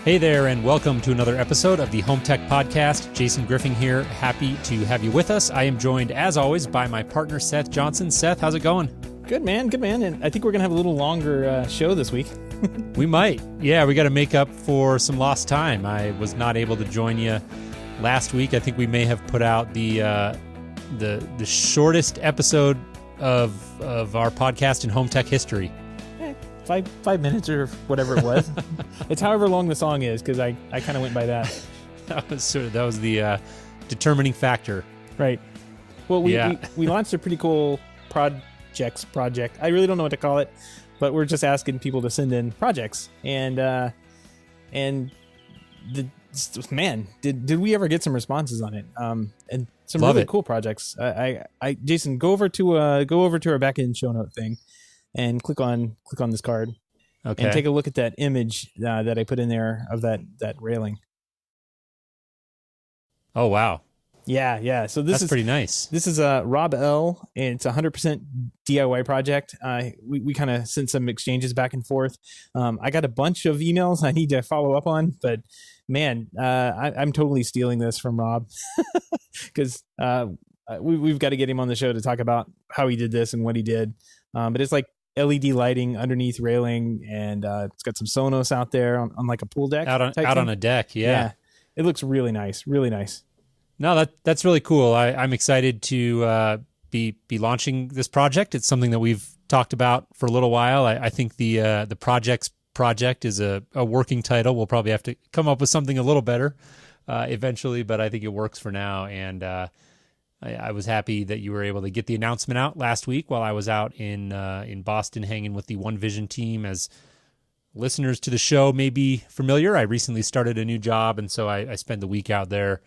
Hey there, and welcome to another episode of the HomeTech Podcast. Jason Griffin here. Happy to have you with us. I am joined, as always, by my partner, Seth Johnson. Seth, how's it going? Good, man. Good, man. And I think we're going to have a little longer show this week. We might. Yeah, we got to make up for some lost time. I was not able to join you last week. I think we may have put out the shortest episode of our podcast in HomeTech history. Five minutes or whatever it was. It's however long the song is, because I kind of went by that. that was the determining factor. Right. Well, we launched a pretty cool project. I really don't know what to call it, but we're just asking people to send in projects. And did we ever get some responses on it? And some Love really it. Cool projects. Jason, go over to our back end show note thing. And click on this card, Okay. and take a look at that image that I put in there of that railing. Oh wow! Yeah. So this is pretty nice. This is Rob L, and it's a 100% DIY project. We kind of sent some exchanges back and forth. I got a bunch of emails I need to follow up on, but man, I'm totally stealing this from Rob because we've got to get him on the show to talk about how he did this and what he did. But it's like LED lighting underneath railing, and it's got some Sonos out there on like a pool deck. Out on a deck, yeah. It looks really nice, really nice. No, that's really cool. I'm excited to be launching this project. It's something that we've talked about for a little while. I think the project is a working title. We'll probably have to come up with something a little better eventually, but I think it works for now. And I was happy that you were able to get the announcement out last week while I was out in Boston hanging with the One Vision team. As listeners to the show may be familiar, I recently started a new job, and so I spent the week out there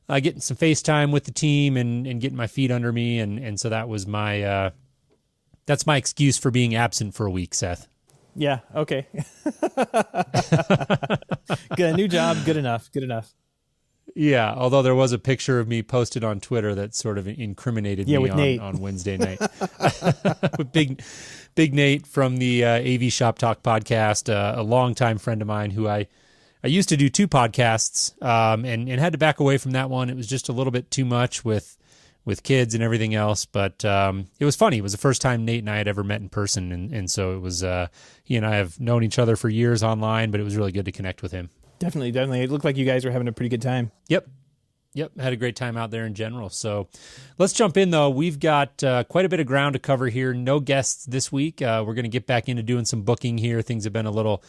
getting some FaceTime with the team and getting my feet under me, and so that was that's my excuse for being absent for a week, Seth. Yeah, okay. Good, new job, good enough. Yeah, although there was a picture of me posted on Twitter that sort of incriminated me on Wednesday night. With Big Nate from the AV Shop Talk podcast, a longtime friend of mine who I used to do two podcasts and had to back away from that one. It was just a little bit too much with kids and everything else, but it was funny. It was the first time Nate and I had ever met in person, and so it was he and I have known each other for years online, but it was really good to connect with him. Definitely. It looked like you guys were having a pretty good time. Yep. Had a great time out there in general. So let's jump in, though. We've got quite a bit of ground to cover here. No guests this week. We're going to get back into doing some booking here. Things have been a little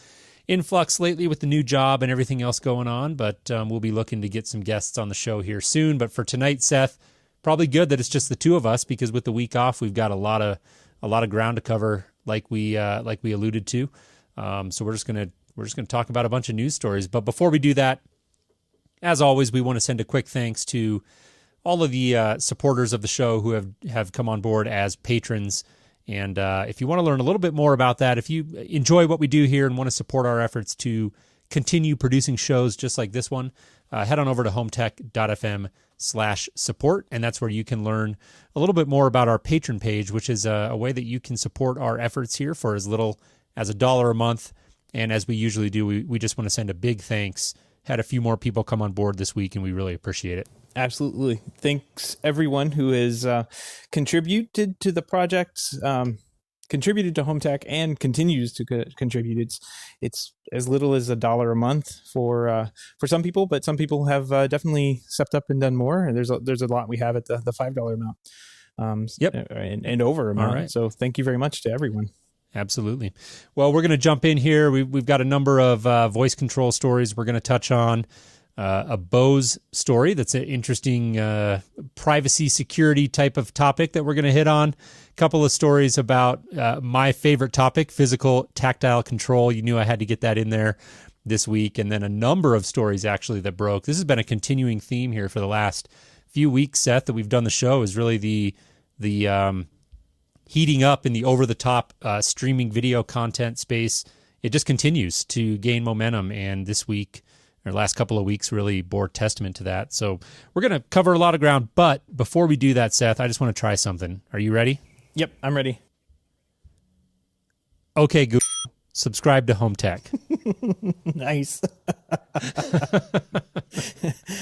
in flux lately with the new job and everything else going on, but we'll be looking to get some guests on the show here soon. But for tonight, Seth, probably good that it's just the two of us, because with the week off, we've got a lot of ground to cover, like we alluded to. So we're just going to talk about a bunch of news stories. But before we do that, as always, we want to send a quick thanks to all of the supporters of the show who have come on board as patrons. And if you want to learn a little bit more about that, if you enjoy what we do here and want to support our efforts to continue producing shows just like this one, head on over to HomeTech.fm/support. And that's where you can learn a little bit more about our patron page, which is a way that you can support our efforts here for as little as $1 a month. And as we usually do, we just want to send a big thanks. Had a few more people come on board this week, and we really appreciate it. Absolutely. Thanks, everyone who has contributed to the project, contributed to HomeTech, and continues to contribute. It's as little as $1 a month for some people, but some people have definitely stepped up and done more. And there's a lot we have at the $5 amount, and over amount. Right. So thank you very much to everyone. Absolutely. Well, we're going to jump in here. We've got a number of voice control stories we're going to touch on. A Bose story that's an interesting privacy security type of topic that we're going to hit on. A couple of stories about my favorite topic, physical tactile control. You knew I had to get that in there this week. And then a number of stories actually that broke. This has been a continuing theme here for the last few weeks, Seth, that we've done the show, is really the heating up in the over-the-top streaming video content space. It just continues to gain momentum, and this week, or last couple of weeks, really bore testament to that. So we're going to cover a lot of ground, but before we do that, Seth, I just want to try something. Are you ready? Yep, I'm ready. Okay, Google, subscribe to HomeTech. Nice.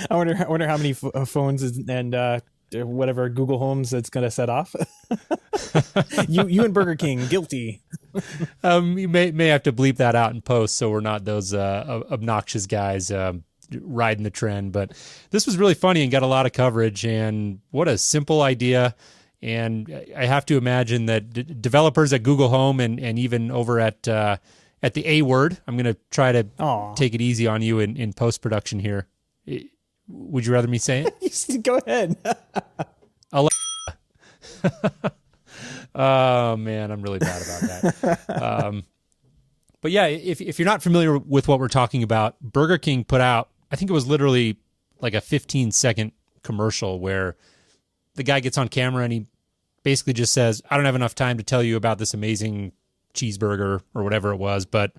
I wonder how many phones and whatever Google Homes that's going to set off. you and Burger King guilty. You may have to bleep that out in post, so we're not those obnoxious guys riding the trend. But this was really funny and got a lot of coverage. And what a simple idea! And I have to imagine that developers at Google Home and even over at the A Word, I'm going to try to take it easy on you in post production here. Would you rather me say it? Go ahead. Oh man, I'm really bad about that. But yeah, if you're not familiar with what we're talking about, Burger King put out, I think it was literally like a 15-second commercial where the guy gets on camera and he basically just says, I don't have enough time to tell you about this amazing cheeseburger or whatever it was, but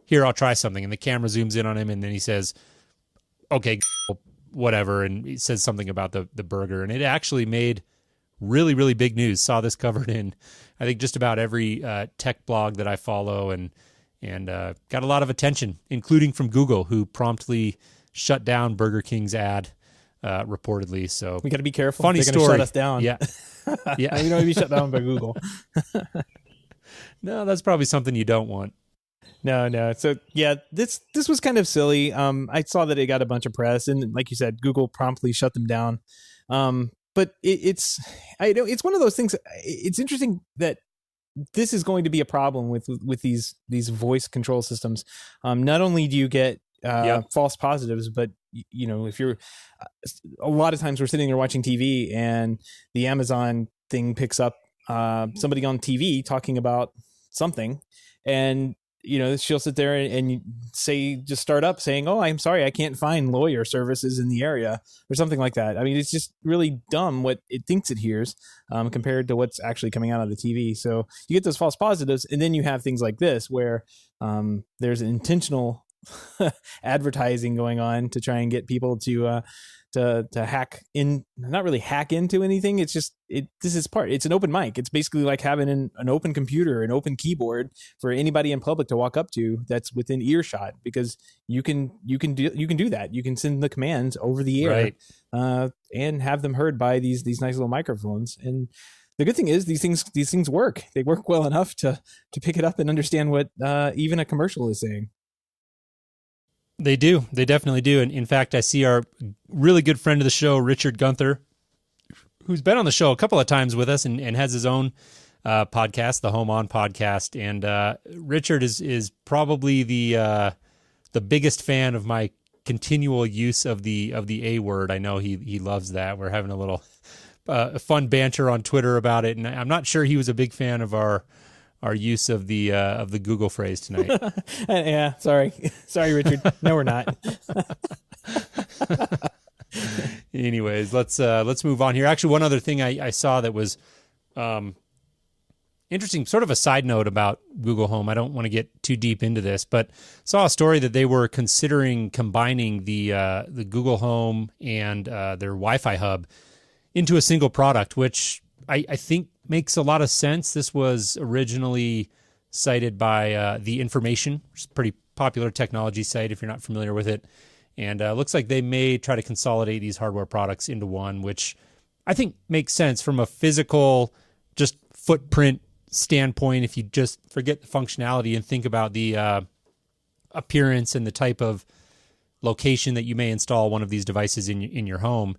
here, I'll try something. And the camera zooms in on him and then he says, okay, whatever. And he says something about the burger. And it actually made really, really big news. Saw this covered in, I think, just about every tech blog that I follow and got a lot of attention, including from Google, who promptly shut down Burger King's ad, reportedly. So we got to be careful. Funny They're story. Shut us down. Yeah. Yeah. You don't want to be shut down by Google. No, that's probably something you don't want. No. So yeah, this was kind of silly. I saw that it got a bunch of press, and like you said, Google promptly shut them down. But it's one of those things. It's interesting that this is going to be a problem with these voice control systems. Not only do you get false positives, but if you're a lot of times we're sitting there watching TV and the Amazon thing picks up somebody on TV talking about something, and she'll sit there and just start up saying, oh, I'm sorry, I can't find lawyer services in the area or something like that. I mean, it's just really dumb what it thinks it hears compared to what's actually coming out of the TV. So you get those false positives, and then you have things like this where there's intentional advertising going on to try and get people to hack in, not really hack into anything. It's just it's an open mic. It's basically like having an open computer, an open keyboard for anybody in public to walk up to that's within earshot, because you can do that. You can send the commands over the air, right, and have them heard by these nice little microphones. And the good thing is these things work. They work well enough to pick it up and understand what even a commercial is saying. They do. They definitely do. And in fact, I see our really good friend of the show, Richard Gunther, who's been on the show a couple of times with us and has his own podcast, the Home On podcast. And Richard is probably the biggest fan of my continual use of the A word. I know he loves that. We're having a little fun banter on Twitter about it, and I'm not sure he was a big fan of our use of the Google phrase tonight. Yeah, sorry, Richard. No, we're not. Anyways, let's move on here. Actually, one other thing I saw that was interesting, sort of a side note about Google Home. I don't want to get too deep into this, but saw a story that they were considering combining the Google Home and their Wi-Fi hub into a single product, which I think makes a lot of sense. This was originally cited by The Information, which is a pretty popular technology site if you're not familiar with it. And looks like they may try to consolidate these hardware products into one, which I think makes sense from a physical, just footprint standpoint. If you just forget the functionality and think about the appearance and the type of location that you may install one of these devices in your home,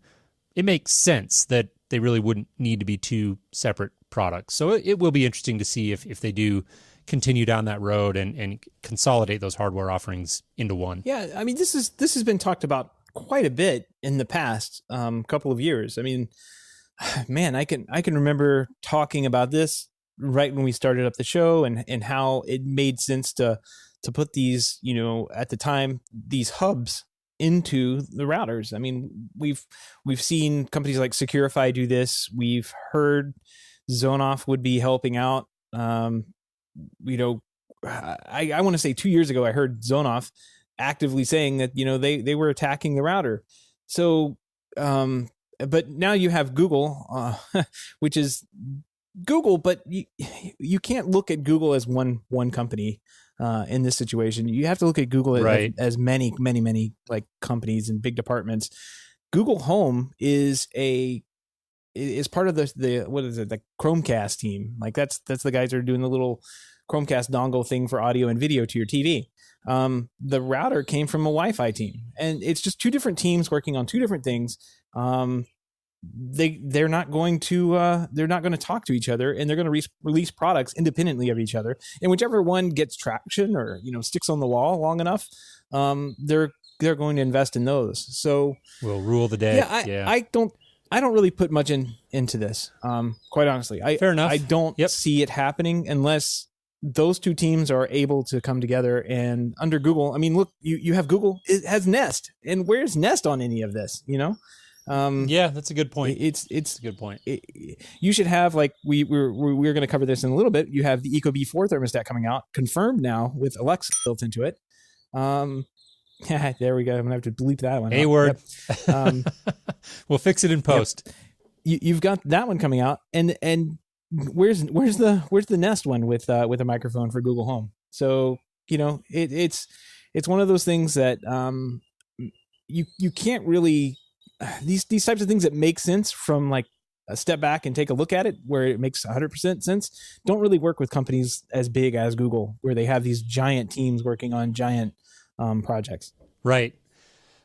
it makes sense that they really wouldn't need to be two separate products. So it will be interesting to see if they do continue down that road and consolidate those hardware offerings into one. Yeah, I mean, this has been talked about quite a bit in the past couple of years. I mean, man, I can remember talking about this right when we started up the show and how it made sense to put these, at the time, these hubs into the routers. I mean, we've seen companies like Securify do this. We've heard Zonoff would be helping out. I want to say 2 years ago, I heard Zonoff actively saying that, they were attacking the router. So, but now you have Google, which is Google, but you can't look at Google as one company. in this situation. You have to look at Google Right. as many like companies and big departments. Google Home is part of the what is it, the Chromecast team. Like that's the guys that are doing the little Chromecast dongle thing for audio and video to your TV. The router came from a Wi-Fi team, and it's just two different teams working on two different things. They're not going to talk to each other, and they're going to release products independently of each other. And whichever one gets traction or sticks on the wall long enough, they're going to invest in those. So will rule the day. I don't really put much into this. Quite honestly, Fair enough. I don't see it happening unless those two teams are able to come together. And under Google, I mean, look, you have Google, it has Nest, and where's Nest on any of this? Yeah, that's a good point. It's a good point. You should have, like, we're going to cover this in a little bit. You have the ecobee 4 thermostat coming out, confirmed now with Alexa built into it. Yeah, there we go. I'm gonna have to bleep that one. A word. Yep. We'll fix it in post. Yep. You've got that one coming out, and where's the Nest one with a microphone for Google Home? So it's one of those things that you can't really these types of things that make sense from like a step back and take a look at it, where it makes 100% sense, don't really work with companies as big as Google, where they have these giant teams working on giant projects. Right.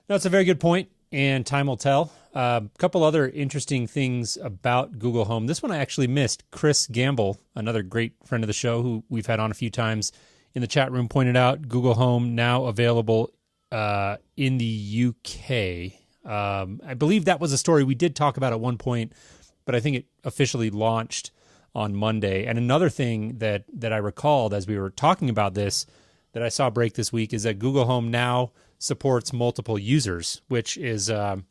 That's a very good point, and time will tell. A couple other interesting things about Google Home. This one I actually missed. Chris Gamble, another great friend of the show who we've had on a few times in the chat room, pointed out Google Home now available in the UK. I believe that was a story we did talk about at one point, but I think it officially launched on Monday. And another thing that I recalled as we were talking about this that I saw break this week is that Google Home now supports multiple users, which is a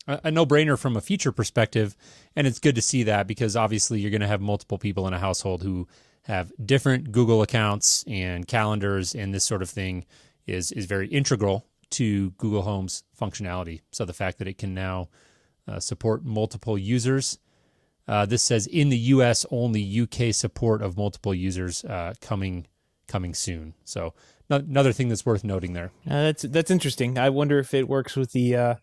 no-brainer from a feature perspective. And it's good to see that, because obviously you're going to have multiple people in a household who have different Google accounts and calendars, and this sort of thing is very integral to Google Home's functionality. So the fact that it can now support multiple users, this says in the US only, UK support of multiple users coming soon. So another thing that's worth noting there. That's interesting. I wonder if it works with the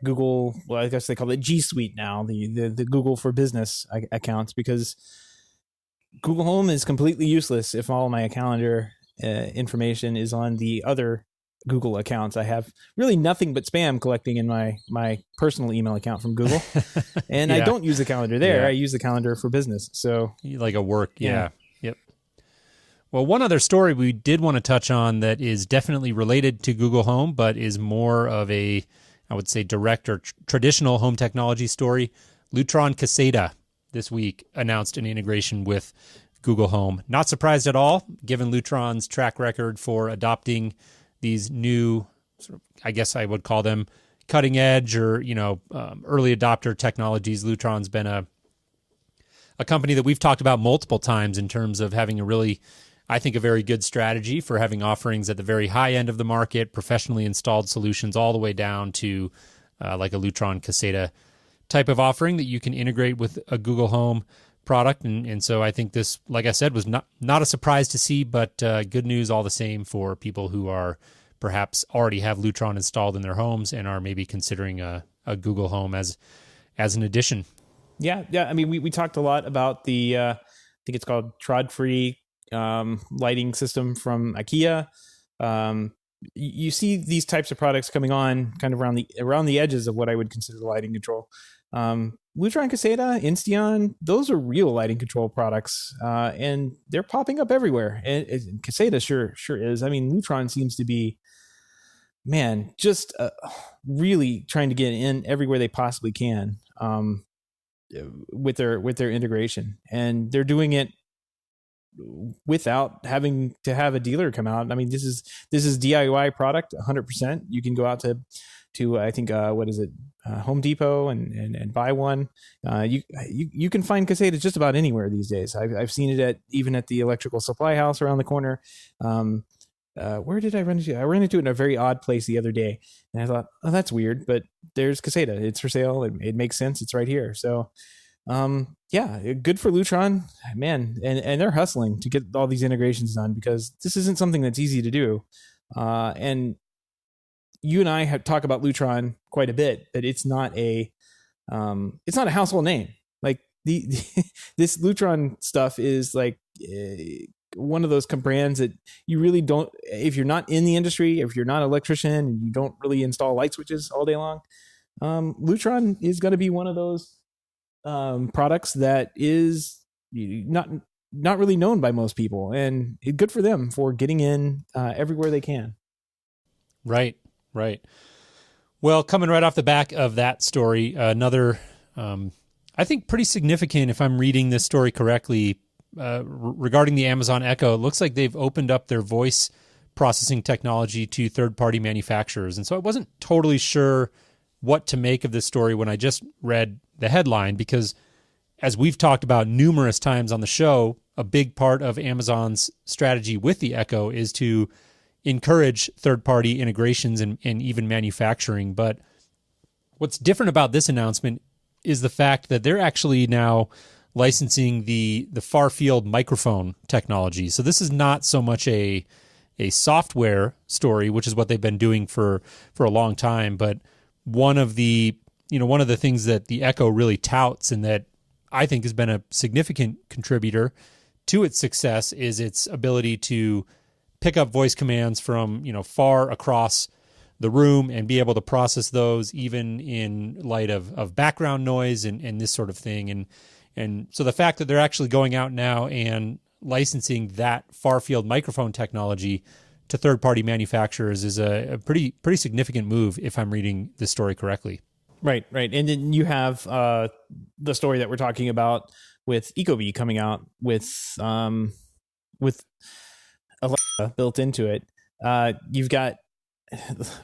Google, well, I guess they call it G Suite now, the Google for Business accounts, because Google Home is completely useless if all my calendar information is on the other Google accounts. I have really nothing but spam collecting in my personal email account from Google, and I don't use the calendar there. Yeah. I use the calendar for business. So like a work, yeah. Yep. Well, one other story we did want to touch on that is definitely related to Google Home, but is more of a, I would say, direct or traditional home technology story. Lutron Caseta this week announced an integration with Google Home. Not surprised at all, given Lutron's track record for adopting these new, sort of, I guess I would call them cutting edge or early adopter technologies. Lutron's been a company that we've talked about multiple times in terms of having a really, I think, a very good strategy for having offerings at the very high end of the market, professionally installed solutions, all the way down to like a Lutron Caseta type of offering that you can integrate with a Google Home product. And so I think this, like I said, was not a surprise to see, but good news all the same for people who are perhaps already have Lutron installed in their homes and are maybe considering a Google Home as an addition. Yeah. I mean, we talked a lot about the, I think it's called Trod-free lighting system from IKEA. You see these types of products coming on kind of around the edges of what I would consider the lighting control. Lutron Caseta, Insteon, those are real lighting control products, and they're popping up everywhere. And Caseta sure is. I mean, Lutron seems to be, man, just really trying to get in everywhere they possibly can with their integration, and they're doing it without having to have a dealer come out. I mean, this is DIY product 100%. You can go out to I think what is it, Home Depot and buy one. You can find Caseta just about anywhere these days. I've seen it even at the electrical supply house around the corner. Where did I run into? I ran into it in a very odd place the other day, and I thought, oh, that's weird, but there's Caseta. It's for sale. It makes sense. It's right here. So Yeah, good for Lutron, man, and they're hustling to get all these integrations done because this isn't something that's easy to do. And you and I have talked about Lutron quite a bit, but it's not a household name. Like this Lutron stuff is like one of those brands that you really don't, if you're not in the industry, if you're not an electrician and you don't really install light switches all day long, Lutron is going to be one of those products that is not really known by most people, and good for them for getting in everywhere they can. Right. Well, coming right off the back of that story, another, I think pretty significant, if I'm reading this story correctly, regarding the Amazon Echo. It looks like they've opened up their voice processing technology to third-party manufacturers. And so I wasn't totally sure what to make of this story when I just read the headline, because as we've talked about numerous times on the show, a big part of Amazon's strategy with the Echo is to encourage third-party integrations and even manufacturing. But what's different about this announcement is the fact that they're actually now licensing the far-field microphone technology. So this is not so much a software story, which is what they've been doing for a long time, but one of the things that the Echo really touts and that I think has been a significant contributor to its success is its ability to pick up voice commands from, far across the room and be able to process those even in light of background noise and this sort of thing. And so the fact that they're actually going out now and licensing that far field microphone technology to third-party manufacturers is a pretty significant move, if I'm reading this story correctly. Right. And then you have the story that we're talking about with Ecobee coming out with Alexa built into it. You've got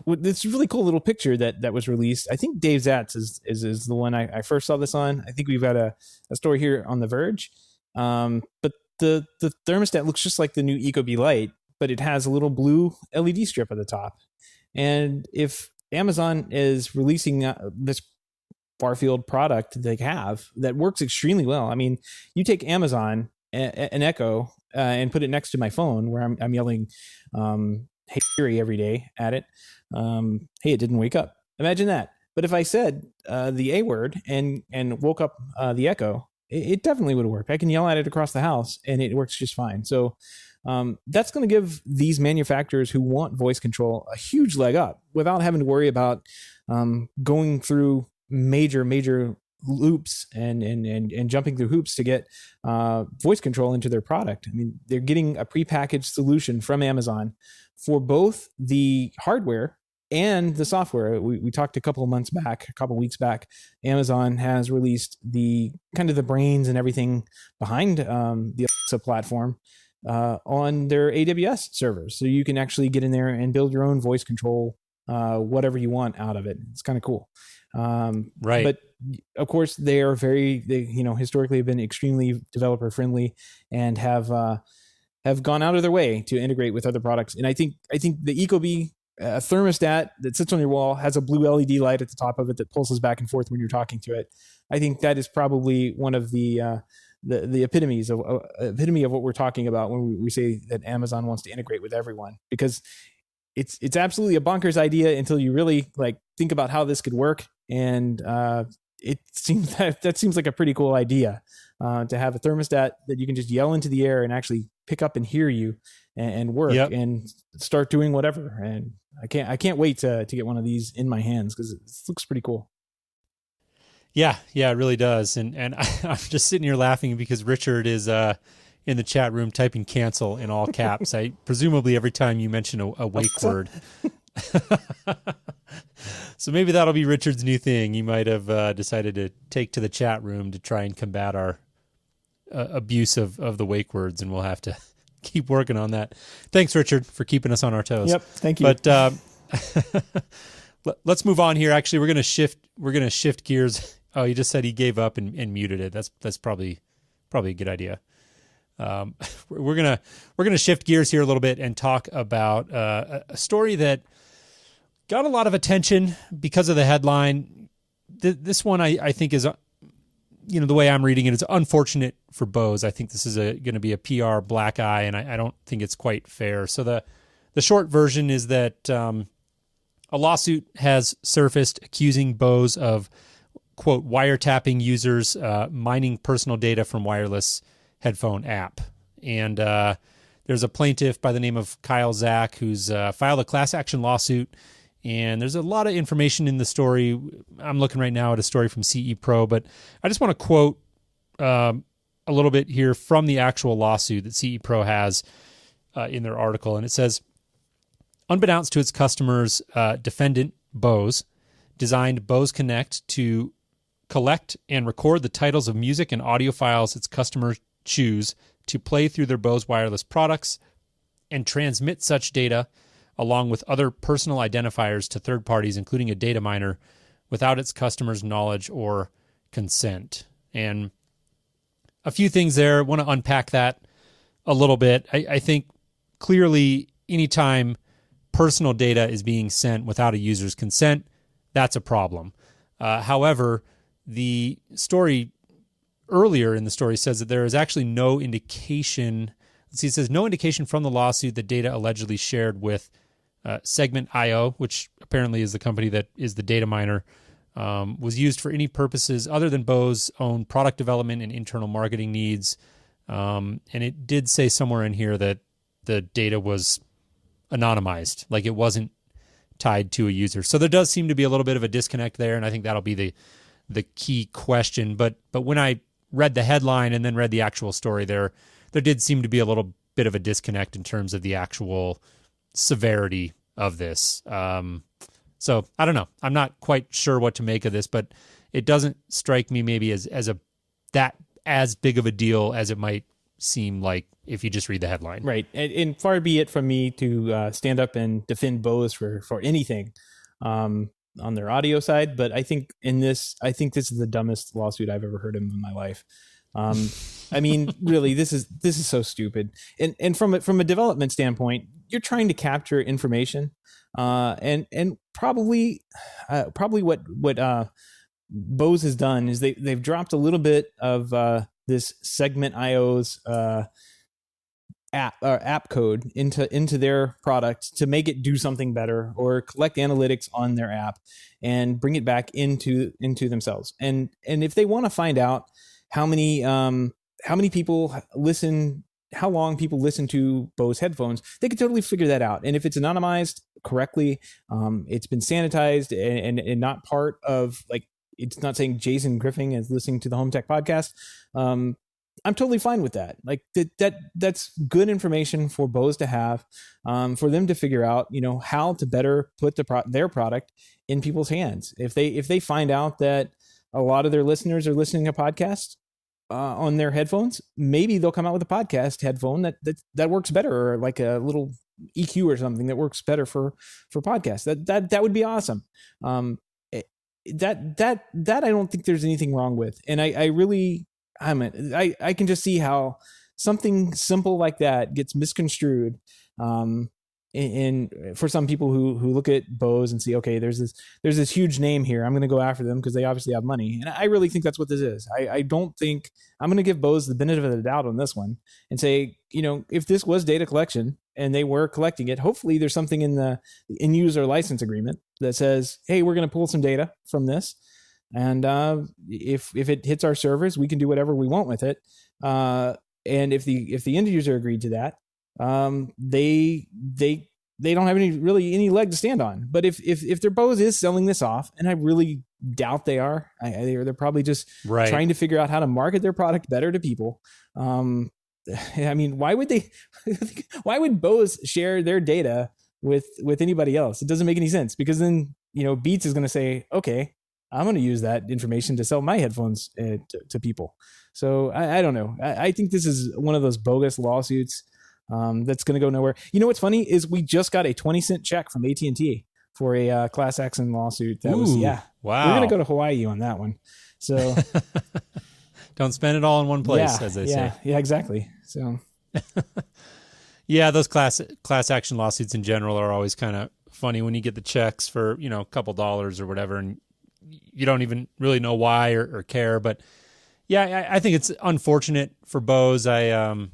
this really cool little picture that was released. I think Dave Zatz is the one I first saw this on. I think we've got a story here on The Verge. But the thermostat looks just like the new Ecobee Light, but it has a little blue LED strip at the top. And if Amazon is releasing this far-field product they have that works extremely well. I mean, you take Amazon, an Echo, and put it next to my phone where I'm yelling, "Hey Siri" every day at it. Hey, it didn't wake up. Imagine that. But if I said the A word and woke up the Echo, it definitely would work. I can yell at it across the house and it works just fine. So that's going to give these manufacturers who want voice control a huge leg up without having to worry about going through major loops and jumping through hoops to get voice control into their product. I mean, they're getting a prepackaged solution from Amazon for both the hardware and the software. We talked a couple of weeks back, Amazon has released the kind of the brains and everything behind the Alexa platform on their AWS servers. So you can actually get in there and build your own voice control, whatever you want out of it. It's kind of cool. Right. But of course they historically have been extremely developer friendly and have gone out of their way to integrate with other products. And I think the Ecobee thermostat that sits on your wall has a blue LED light at the top of it that pulses back and forth when you're talking to it. I think that is probably one of the epitome of what we're talking about when we say that Amazon wants to integrate with everyone, because it's absolutely a bonkers idea until you really think about how this could work. And it seems that seems like a pretty cool idea to have a thermostat that you can just yell into the air and actually pick up and hear you and work and start doing whatever. And I can't wait to get one of these in my hands because it looks pretty cool. Yeah, it really does. And I'm just sitting here laughing because Richard is in the chat room typing cancel in all caps. Presumably every time you mention a wake word. So maybe that'll be Richard's new thing. He might have decided to take to the chat room to try and combat our abuse of the wake words, and we'll have to keep working on that. Thanks, Richard, for keeping us on our toes. Yep, thank you. But let's move on here. Actually, we're gonna shift gears. Oh, he just said he gave up and muted it. That's probably a good idea. We're gonna shift gears here a little bit and talk about a story that got a lot of attention because of the headline. This one I think is the way I'm reading it is unfortunate for Bose. I think this is going to be a PR black eye, and I don't think it's quite fair. So the short version is that a lawsuit has surfaced accusing Bose of, quote, wiretapping users, mining personal data from wireless headphone app. And there's a plaintiff by the name of Kyle Zach who's filed a class action lawsuit. And there's a lot of information in the story. I'm looking right now at a story from CE Pro, but I just want to quote a little bit here from the actual lawsuit that CE Pro has in their article. And it says, unbeknownst to its customers, defendant Bose designed Bose Connect to collect and record the titles of music and audio files its customers choose to play through their Bose wireless products and transmit such data along with other personal identifiers to third parties, including a data miner, without its customers' knowledge or consent. And a few things there. I want to unpack that a little bit. I think clearly anytime personal data is being sent without a user's consent, that's a problem. However, the story earlier in the story says that there is actually no indication. Let's see, it says no indication from the lawsuit that data allegedly shared with Segment.io, which apparently is the company that is the data miner, was used for any purposes other than Bose's own product development and internal marketing needs. And it did say somewhere in here that the data was anonymized, like it wasn't tied to a user. So there does seem to be a little bit of a disconnect there, and I think that'll be the key question. But when I read the headline and then read the actual story, there did seem to be a little bit of a disconnect in terms of the actual severity of this. So I don't know. I'm not quite sure what to make of this, but it doesn't strike me maybe as big of a deal as it might seem like if you just read the headline. Right. And far be it from me to stand up and defend Bose for anything on their audio side, but I think this is the dumbest lawsuit I've ever heard of in my life. I mean, really, this is so stupid. And from a development standpoint, you're trying to capture information, and probably what Bose has done is they've dropped a little bit of this Segment.io's app code into their product to make it do something better or collect analytics on their app and bring it back into themselves. And if they want to find out how long people listen to Bose headphones, they could totally figure that out. And if it's anonymized correctly, it's been sanitized and not part of, like, it's not saying Jason Griffin is listening to the Home Tech podcast. I'm totally fine with that. Like that's good information for Bose to have, for them to figure out, how to better put their product in people's hands. If they find out that a lot of their listeners are listening to podcasts on their headphones, maybe they'll come out with a podcast headphone that works better, or like a little EQ or something that works better for podcasts. That would be awesome. That I don't think there's anything wrong with. And I can just see how something simple like that gets misconstrued. And for some people who look at Bose and see, okay, there's this huge name here, I'm going to go after them because they obviously have money. And I really think that's what this is. I don't think I'm going to give Bose the benefit of the doubt on this one and say, if this was data collection and they were collecting it, hopefully there's something in the end user license agreement that says, hey, we're going to pull some data from this. And if it hits our servers, we can do whatever we want with it. And if the end user agreed to that, they don't have any leg to stand on. But if their Bose is selling this off, and I really doubt they are, they're probably just trying to figure out how to market their product better to people. I mean, why would Bose share their data with anybody else? It doesn't make any sense, because then Beats is going to say, okay, I'm going to use that information to sell my headphones to people. So I don't know. I think this is one of those bogus lawsuits that's going to go nowhere. What's funny is we just got a 20-cent check from AT&T for a class action lawsuit. That was wow. We're going to go to Hawaii on that one. So don't spend it all in one place, as they say. Yeah, exactly. So yeah, those class action lawsuits in general are always kind of funny when you get the checks for a couple dollars or whatever, and you don't even really know why or care. But Yeah, I think it's unfortunate for Bose. It's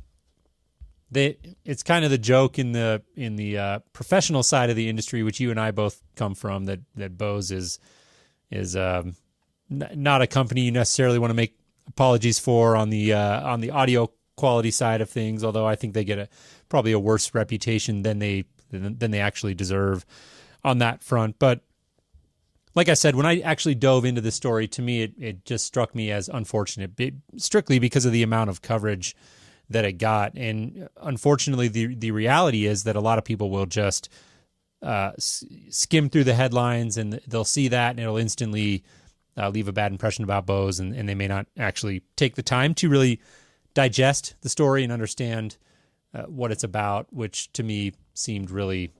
kind of the joke in the professional side of the industry, which you and I both come from. That Bose is not a company you necessarily want to make apologies for on the audio quality side of things. Although I think they get probably a worse reputation than they actually deserve on that front. But like I said, when I actually dove into the story, to me, it just struck me as unfortunate, strictly because of the amount of coverage that it got. And unfortunately, the reality is that a lot of people will just skim through the headlines, and they'll see that, and it'll instantly leave a bad impression about Bose, and they may not actually take the time to really digest the story and understand what it's about, which to me seemed really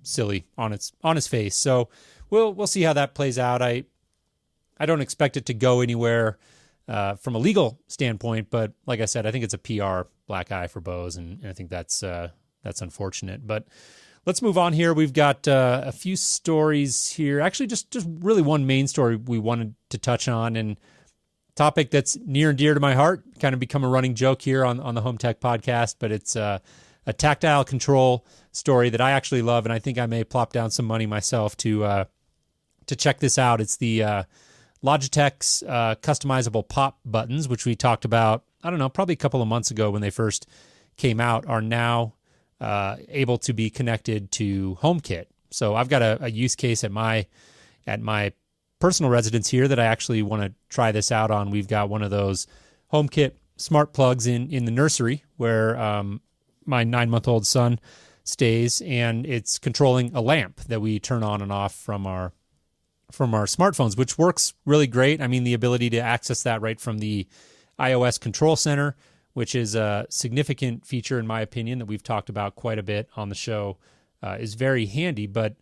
silly on its face. So we'll see how that plays out. I don't expect it to go anywhere from a legal standpoint, but like I said, I think it's a PR black eye for Bose, and I think that's unfortunate. But let's move on here. We've got a few stories here. Actually, just really one main story we wanted to touch on, and a topic that's near and dear to my heart, kind of become a running joke here on the Home Tech podcast, but it's a tactile control story that I actually love, and I think I may plop down some money myself to check this out. It's the Logitech's customizable pop buttons, which we talked about, I don't know, probably a couple of months ago when they first came out, are now able to be connected to HomeKit. So I've got a use case at my personal residence here that I actually want to try this out on. We've got one of those HomeKit smart plugs in the nursery where my 9-month-old son stays, and it's controlling a lamp that we turn on and off from our smartphones, which works really great. I mean, the ability to access that right from the iOS control center, which is a significant feature in my opinion that we've talked about quite a bit on the show, is very handy. But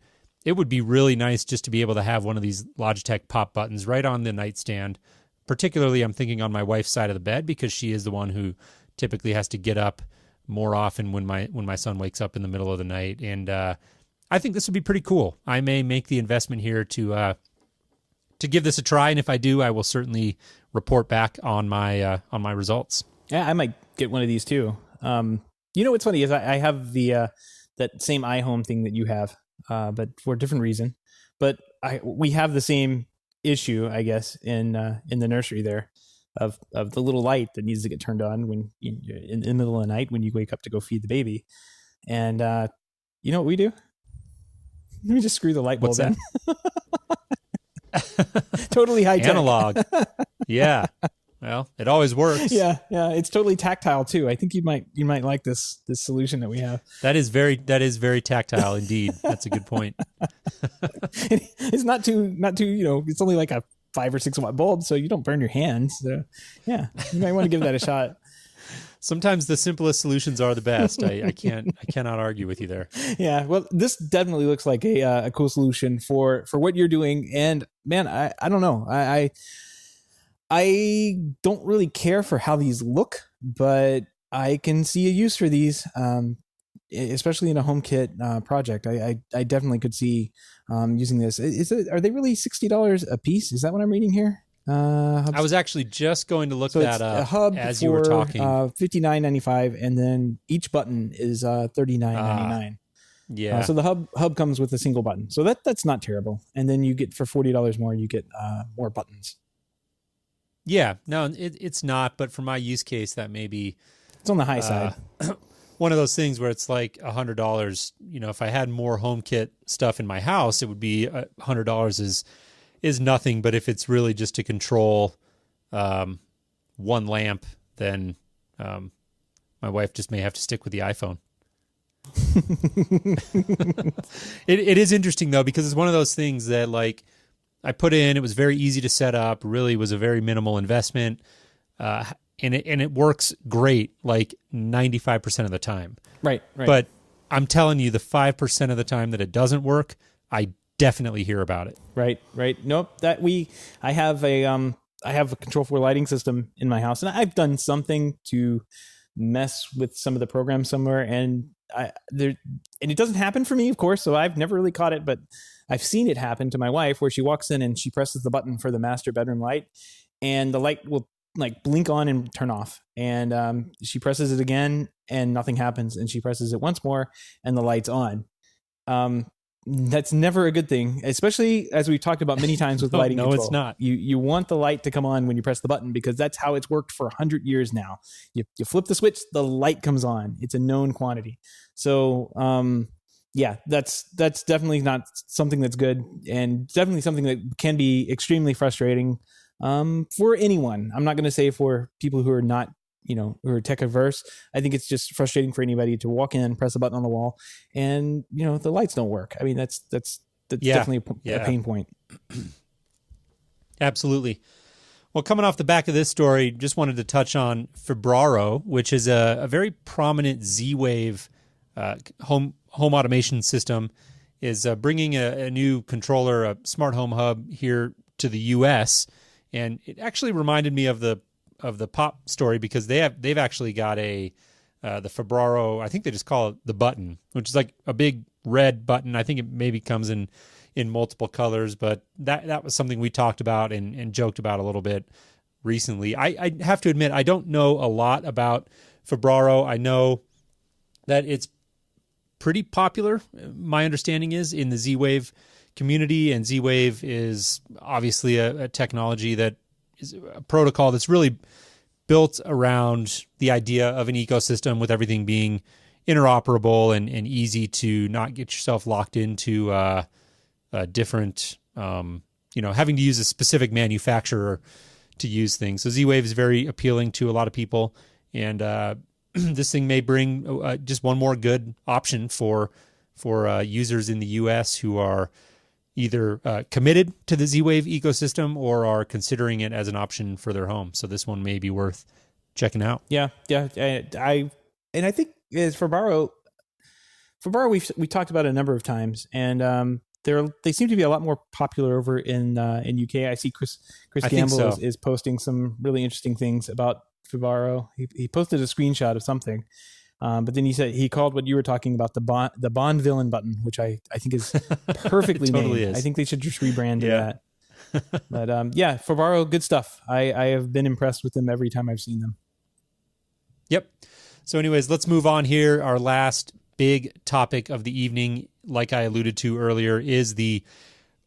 it would be really nice just to be able to have one of these Logitech pop buttons right on the nightstand. Particularly, I'm thinking on my wife's side of the bed, because she is the one who typically has to get up more often when my son wakes up in the middle of the night. And I think this would be pretty cool. I may make the investment here to give this a try, and if I do, I will certainly report back on my results. Yeah, I might get one of these too. What's funny is I have the that same iHome thing that you have, but for a different reason. But we have the same issue, I guess, in the nursery there, of the little light that needs to get turned on when in the middle of the night when you wake up to go feed the baby. And you know what we do? We just screw the light bulb in. Totally high tech. Analog. Yeah. Well, it always works. Yeah. It's totally tactile too. I think you might like this solution that we have. That is very tactile indeed. That's a good point. It's not too. It's only like a 5 or 6 watt bulb, so you don't burn your hands. So yeah, you might want to give that a shot. Sometimes the simplest solutions are the best. I cannot argue with you there. Yeah, well, this definitely looks like a cool solution for what you're doing. And man, I don't know. I don't really care for how these look, but I can see a use for these, especially in a HomeKit project. I definitely could see using this. Are they really $60 a piece? Is that what I'm reading here? I was actually just going to look that up a hub as you were talking. $59.95, and then each button is $39.99. Yeah. So the hub comes with a single button, so that's not terrible. And then you get, for $40 more, you get more buttons. Yeah, no, it's not. But for my use case, that may be, it's on the high side. One of those things where it's like $100. If I had more HomeKit stuff in my house, it would be $100 is nothing. But if it's really just to control one lamp, then my wife just may have to stick with the iPhone. It is interesting though, because it's one of those things that, like, I put in, it was very easy to set up, really was a very minimal investment, and it works great like 95% of the time. Right. But I'm telling you, the 5% of the time that it doesn't work, I definitely hear about it. Right. Nope. I have a Control 4 lighting system in my house, and I've done something to mess with some of the programs somewhere, and it doesn't happen for me, of course, so I've never really caught it, but I've seen it happen to my wife, where she walks in and she presses the button for the master bedroom light, and the light will like blink on and turn off. And she presses it again and nothing happens. And she presses it once more and the light's on. That's never a good thing, especially as we've talked about many times with lighting control. No, it's not. You want the light to come on when you press the button, because that's how it's worked for 100 years now. You flip the switch, the light comes on. It's a known quantity. So, yeah, that's definitely not something that's good, and definitely something that can be extremely frustrating for anyone. I'm not going to say for people who are not, who are tech averse. I think it's just frustrating for anybody to walk in, press a button on the wall, and the lights don't work. I mean, that's definitely a pain point. Absolutely. Well, coming off the back of this story, just wanted to touch on Febraro, which is a very prominent Z-Wave home automation system, is bringing a new controller, a smart home hub, here to the U.S. And it actually reminded me of the Pop story, because they've actually got the Febraro. I think they just call it the button, which is like a big red button. I think it maybe comes in multiple colors, but that was something we talked about and joked about a little bit recently. I have to admit, I don't know a lot about Febraro. I know that it's pretty popular, my understanding is, in the Z-Wave community, and Z-Wave is obviously a technology that is a protocol that's really built around the idea of an ecosystem, with everything being interoperable and easy to not get yourself locked into different, having to use a specific manufacturer to use things. So Z-Wave is very appealing to a lot of people, and this thing may bring just one more good option for users in the U.S. who are either committed to the Z-Wave ecosystem or are considering it as an option for their home. So this one may be worth checking out. Yeah. I think as Febraro we talked about it a number of times, and they seem to be a lot more popular over in UK. I see Chris Gamble is posting some really interesting things about Febraro. He posted a screenshot of something. But then he called what you were talking about the Bond villain button, which I think is perfectly totally named. is. I think they should just rebrand that. But Febraro, good stuff. I have been impressed with them every time I've seen them. Yep. So anyways, let's move on here. Our last big topic of the evening, like I alluded to earlier, is the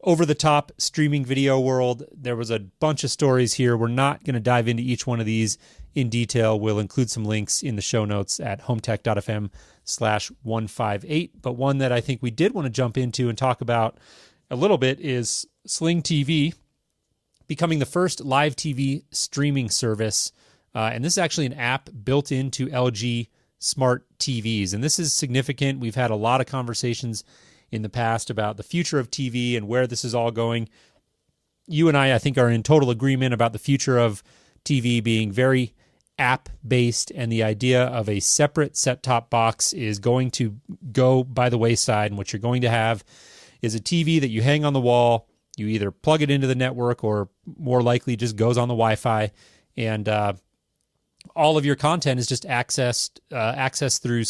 over-the-top streaming video world. There was a bunch of stories here. We're not going to dive into each one of these in detail. We'll include some links in the show notes at HomeTech.fm/158. But one that I think we did want to jump into and talk about a little bit is Sling TV becoming the first live TV streaming service. And this is actually an app built into LG smart TVs. And this is significant. We've had a lot of conversations in the past about the future of TV and where this is all going. You and I think, are in total agreement about the future of TV being very app-based, and the idea of a separate set-top box is going to go by the wayside, and what you're going to have is a TV that you hang on the wall. You either plug it into the network or more likely just goes on the Wi-Fi, and all of your content is just accessed through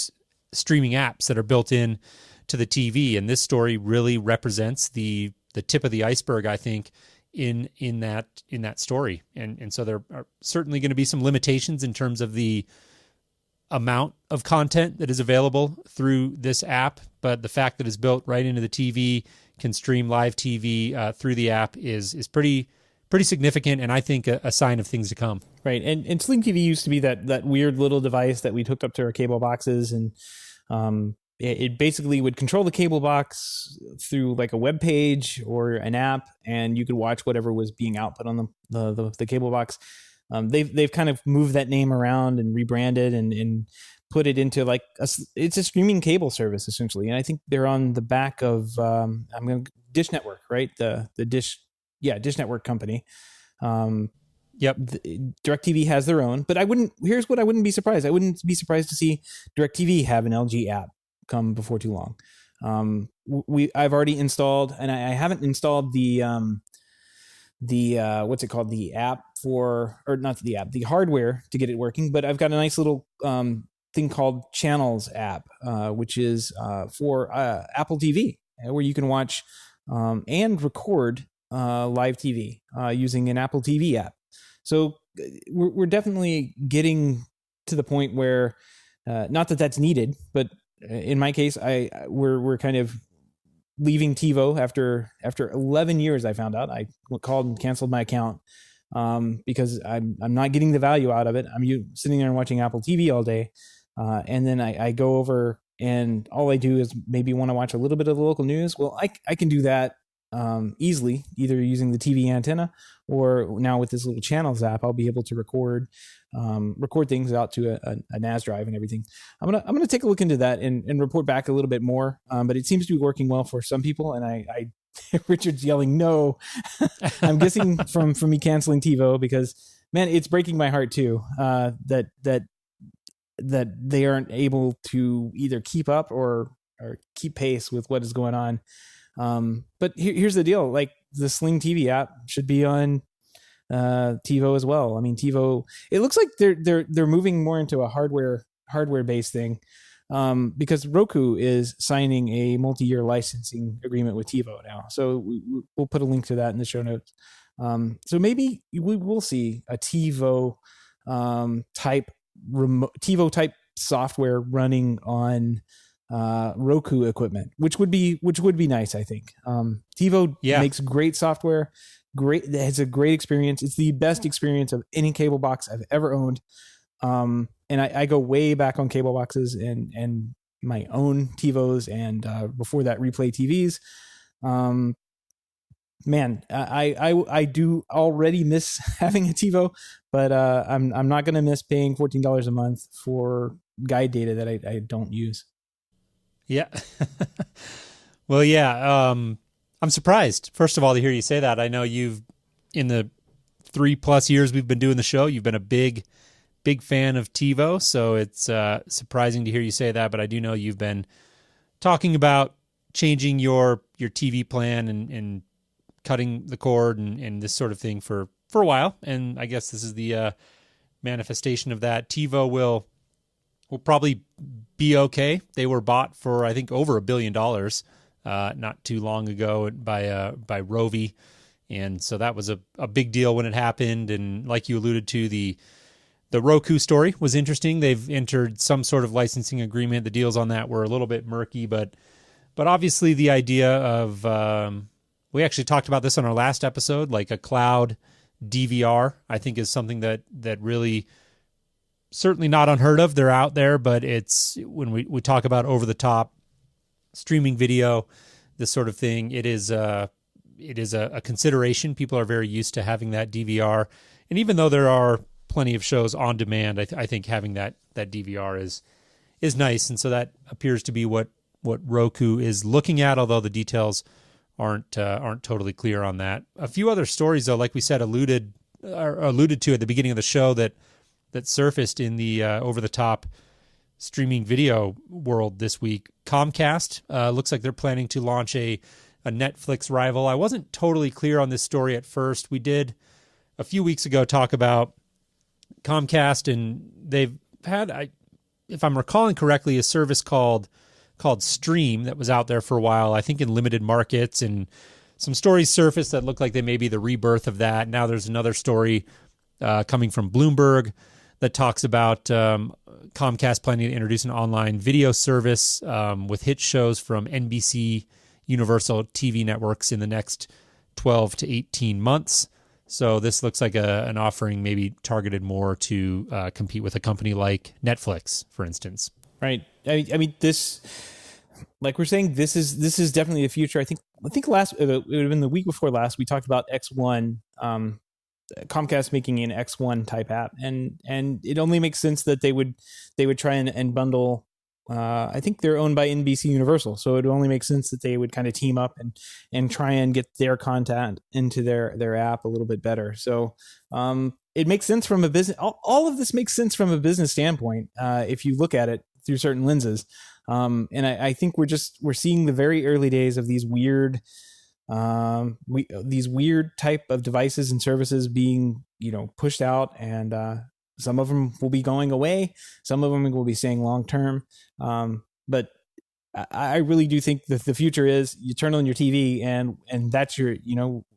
streaming apps that are built in to the TV. And this story really represents the tip of the iceberg, I think, in that story. And so there are certainly going to be some limitations in terms of the amount of content that is available through this app, but the fact that it's built right into the TV, can stream live TV through the app is pretty significant, and I think a sign of things to come. Right. And Sling TV used to be that weird little device that we hooked up to our cable boxes, and it basically would control the cable box through like a web page or an app, and you could watch whatever was being output on the cable box. They've kind of moved that name around and rebranded and put it into like it's a streaming cable service essentially. And I think they're on the back of Dish Network, right? The Dish Network company. Yep. DirecTV has their own, but here's what I wouldn't be surprised. I wouldn't be surprised to see DirecTV have an LG app come before too long. I've already installed, and I haven't installed the what's it called? The app the hardware to get it working, but I've got a nice little thing called Channels app, which is for Apple TV, where you can watch and record live TV using an Apple TV app. So we're definitely getting to the point where, not that that's needed, but in my case, we're kind of leaving TiVo after 11 years. I found out I called and canceled my account because I'm not getting the value out of it. I'm sitting there and watching Apple TV all day, and then I go over and all I do is maybe want to watch a little bit of the local news. Well, I can do that easily, either using the TV antenna or now with this little channels app, I'll be able to record things out to a NAS drive and everything. I'm gonna take a look into that and report back a little bit more. But it seems to be working well for some people, and I Richard's yelling no. I'm guessing from me canceling TiVo because, man, it's breaking my heart too. That they aren't able to either keep up or keep pace with what is going on. But here's the deal: like the Sling TV app should be on TiVo as well. I mean, TiVo. It looks like they're moving more into a hardware based thing. Because Roku is signing a multi-year licensing agreement with TiVo now. So we'll put a link to that in the show notes. So maybe we will see a TiVo type software running on Roku equipment, which would be nice, I think. TiVo makes great software. It has a great experience. It's the best experience of any cable box I've ever owned. And I go way back on cable boxes and my own TiVos and before that Replay TVs. Man, I do already miss having a TiVo, but I'm not going to miss paying $14 a month for guide data that I don't use. Yeah. Well, yeah. I'm surprised, first of all, to hear you say that. I know in the 3+ years we've been doing the show, you've been a big fan of TiVo, so it's surprising to hear you say that, but I do know you've been talking about changing your TV plan and cutting the cord and this sort of thing for a while, and I guess this is the manifestation of that. TiVo will probably be okay. They were bought for, I think, over $1 billion not too long ago by Rovi, and so that was a big deal when it happened, and like you alluded to, the Roku story was interesting. They've entered some sort of licensing agreement. The deals on that were a little bit murky, but obviously the idea of we actually talked about this on our last episode, like a cloud DVR, I think is something that really certainly not unheard of. They're out there, but it's when we talk about over the top streaming video, this sort of thing, it is a consideration. People are very used to having that DVR, and even though there are plenty of shows on demand, I think having that DVR is nice, and so that appears to be what Roku is looking at, although the details aren't totally clear on that. A few other stories, though, like we said, alluded to at the beginning of the show that surfaced in the over the top streaming video world this week. Comcast looks like they're planning to launch a Netflix rival. I wasn't totally clear on this story at first. We did a few weeks ago talk about Comcast, and they've had, if I'm recalling correctly, a service called Stream that was out there for a while, I think in limited markets, and some stories surfaced that look like they may be the rebirth of that. Now there's another story coming from Bloomberg that talks about Comcast planning to introduce an online video service with hit shows from NBC Universal TV networks in the next 12 to 18 months. So this looks like an offering maybe targeted more to compete with a company like Netflix, for instance. Right. I mean, this, like we're saying, this is definitely the future. I think last, it would have been the week before last, we talked about X1, Comcast making an X1 type app, and it only makes sense that they would try and bundle. I think they're owned by NBC Universal, so it would only make sense that they would kind of team up and try and get their content into their app a little bit better. So it makes sense from a business. All of this makes sense from a business standpoint if you look at it through certain lenses. And I think we're seeing the very early days of these weird type of devices and services being pushed out, and some of them will be going away. Some of them will be staying long term. But I really do think that the future is you turn on your TV and that's your,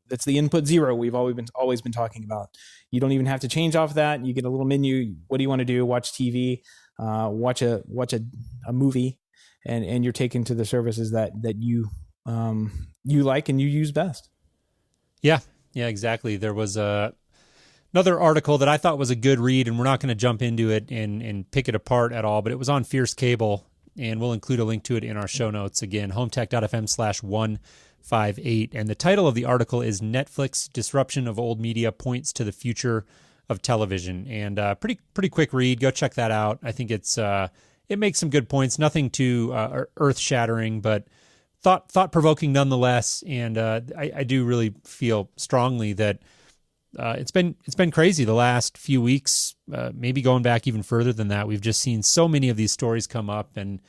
that's the input zero we've always been talking about. You don't even have to change off that. You get a little menu. What do you want to do? Watch TV, watch a movie, and you're taken to the services that you you like and you use best. Yeah, exactly. There was another article that I thought was a good read, and we're not going to jump into it and pick it apart at all, but it was on Fierce Cable, and we'll include a link to it in our show notes. Again, HomeTech.fm/158. And the title of the article is Netflix Disruption of Old Media Points to the Future of Television. And pretty quick read. Go check that out. I think it makes some good points. Nothing too earth-shattering, but thought-provoking nonetheless. And I do really feel strongly that it's been crazy the last few weeks, maybe going back even further than that. We've just seen so many of these stories come up, and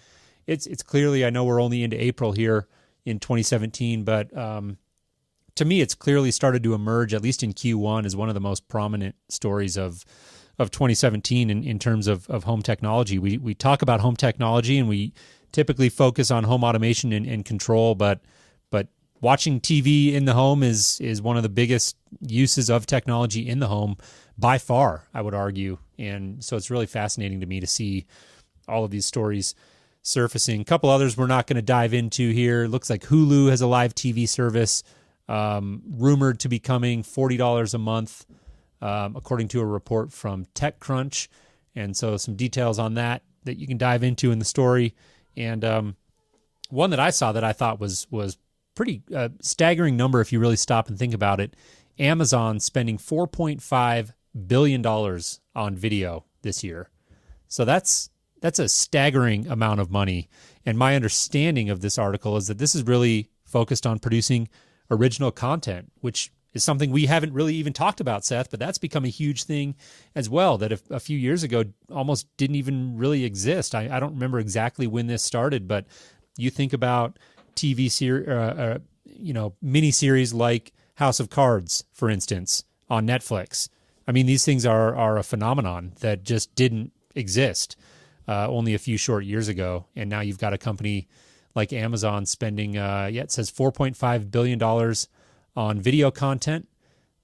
it's clearly, I know we're only into April here in 2017, but to me, it's clearly started to emerge, at least in Q1, as one of the most prominent stories of 2017 in terms of home technology. We talk about home technology, and we typically focus on home automation and control, but watching TV in the home is one of the biggest uses of technology in the home by far, I would argue. And so it's really fascinating to me to see all of these stories surfacing. A couple others we're not going to dive into here. It looks like Hulu has a live TV service, rumored to be coming $40 a month, according to a report from TechCrunch. And so some details on that you can dive into in the story. And one that I saw that I thought was pretty staggering number if you really stop and think about it. Amazon spending $4.5 billion on video this year. So that's a staggering amount of money. And my understanding of this article is that this is really focused on producing original content, which is something we haven't really even talked about, Seth, but that's become a huge thing as well, that a few years ago almost didn't even really exist. I don't remember exactly when this started, but you think about TV series, miniseries like House of Cards, for instance, on Netflix. I mean, these things are a phenomenon that just didn't exist only a few short years ago. And now you've got a company like Amazon spending, it says $4.5 billion on video content,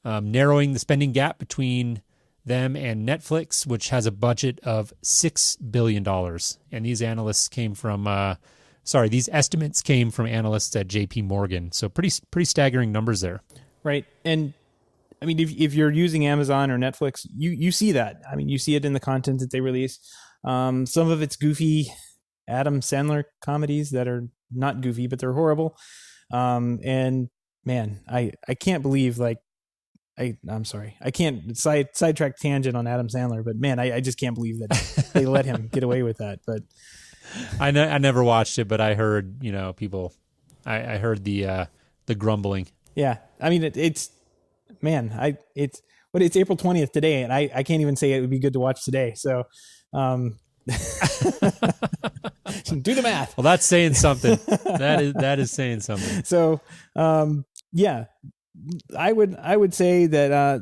narrowing the spending gap between them and Netflix, which has a budget of $6 billion. And these analysts came from... these estimates came from analysts at JP Morgan. So pretty staggering numbers there. Right. And I mean, if you're using Amazon or Netflix, you see that. I mean, you see it in the content that they release. Some of it's goofy Adam Sandler comedies that are not goofy, but they're horrible. And man, I can't believe I'm sorry. I can't sidetrack tangent on Adam Sandler, but man, I just can't believe that they let him get away with that. But I never watched it, but I heard, people, I heard the grumbling. Yeah. I mean, it's April 20th today, and I can't even say it would be good to watch today. So, do the math. Well, that's saying something. That is saying something. So, yeah, I would say that,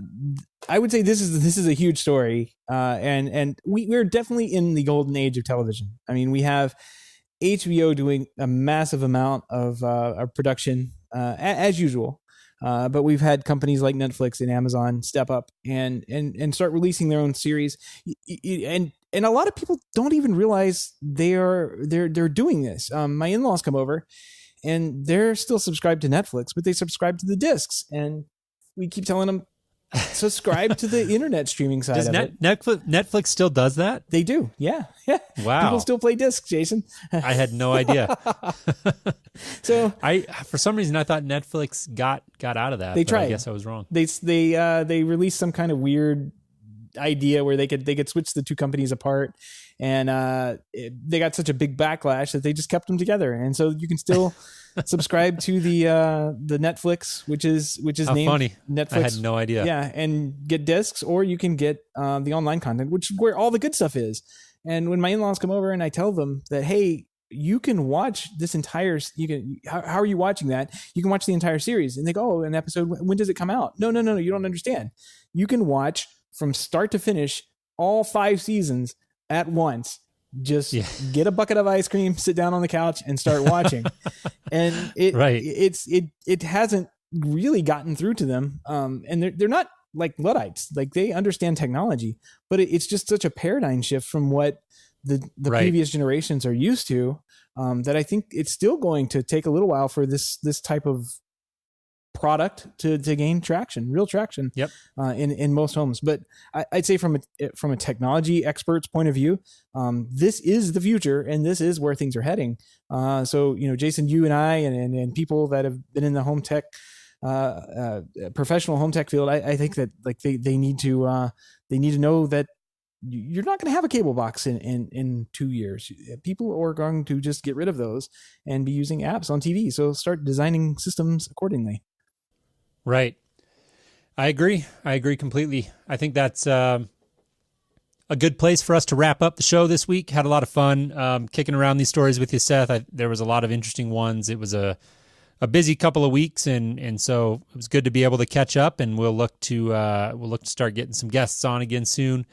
this is a huge story. And we're definitely in the golden age of television. I mean, we have HBO doing a massive amount of production, as usual. But we've had companies like Netflix and Amazon step up and start releasing their own series. And a lot of people don't even realize they're doing this. My in-laws come over and they're still subscribed to Netflix, but they subscribe to the discs. And we keep telling them, subscribe to the internet streaming side of it. Netflix still does that? They do. Yeah. Wow. People still play discs, Jason. I had no idea. So for some reason, I thought Netflix got out of that. They tried. I guess I was wrong. They released some kind of weird idea where they could switch the two companies apart, and they got such a big backlash that they just kept them together. And so you can still subscribe to the Netflix, which is named funny. Netflix. I had no idea. Yeah, and get discs, or you can get the online content, which is where all the good stuff is. And when my in-laws come over and I tell them that, hey, you can watch this entire, how are you watching that? You can watch the entire series. And they go, oh, an episode, when does it come out? No, you don't understand. You can watch from start to finish all 5 seasons at once. Just get a bucket of ice cream, sit down on the couch and start watching. And it hasn't really gotten through to them. And they're not like Luddites, like they understand technology, but it's just such a paradigm shift from what the Right. previous generations are used to, that I think it's still going to take a little while for this type of product to gain real traction. Yep. In most homes. But I'd say from a technology expert's point of view, this is the future, and this is where things are heading. So Jason, you and I, and people that have been in the home tech, professional home tech field, I think that like they need to know that you're not going to have a cable box in 2 years. People are going to just get rid of those and be using apps on TV. So start designing systems accordingly. Right. I agree completely. I think that's a good place for us to wrap up the show this week. Had a lot of fun kicking around these stories with you, Seth. There was a lot of interesting ones. It was a busy couple of weeks, and so it was good to be able to catch up. And we'll look to start getting some guests on again soon.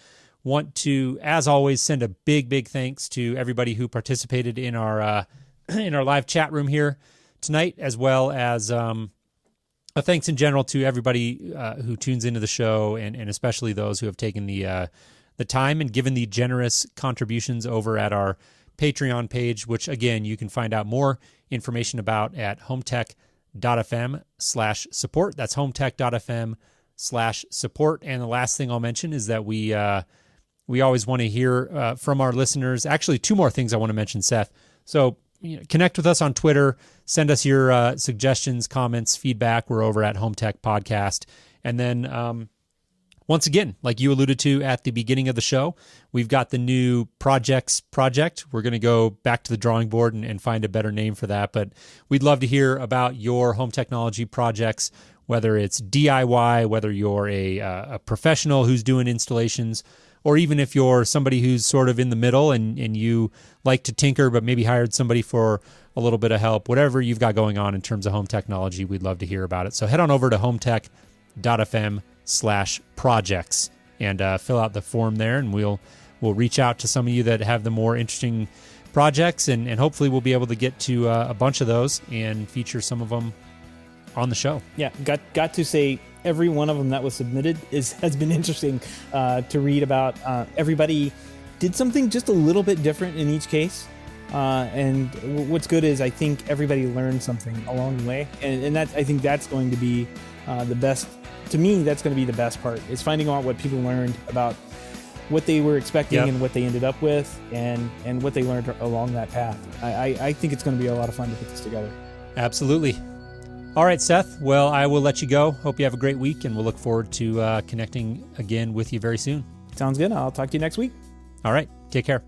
Want to, as always, send a big thanks to everybody who participated in our live chat room here tonight, as well as a thanks in general to everybody who tunes into the show, and especially those who have taken the time and given the generous contributions over at our Patreon page, which again you can find out more information about at HomeTech.fm/support. That's HomeTech.fm/support. And the last thing I'll mention is that we always want to hear from our listeners. Actually, 2 more things I want to mention, Seth. So connect with us on Twitter. Send us your suggestions, comments, feedback. We're over at HomeTech Podcast. And then once again, like you alluded to at the beginning of the show, we've got the new project. We're going to go back to the drawing board and find a better name for that. But we'd love to hear about your home technology projects, whether it's DIY, whether you're a professional who's doing installations, or even if you're somebody who's sort of in the middle and you like to tinker but maybe hired somebody for a little bit of help. Whatever you've got going on in terms of home technology, we'd love to hear about it. So head on over to HomeTech.fm/projects and fill out the form there, and we'll reach out to some of you that have the more interesting projects, and hopefully we'll be able to get to a bunch of those and feature some of them on the show. Yeah, got to say every one of them that was submitted has been interesting to read about. Everybody did something just a little bit different in each case. And what's good is I think everybody learned something along the way. And I think that's going to be the best. To me, that's going to be the best part, is finding out what people learned about what they were expecting and what they ended up with, and what they learned along that path. I think it's going to be a lot of fun to put this together. Absolutely. All right, Seth. Well, I will let you go. Hope you have a great week, and we'll look forward to connecting again with you very soon. Sounds good. I'll talk to you next week. All right. Take care.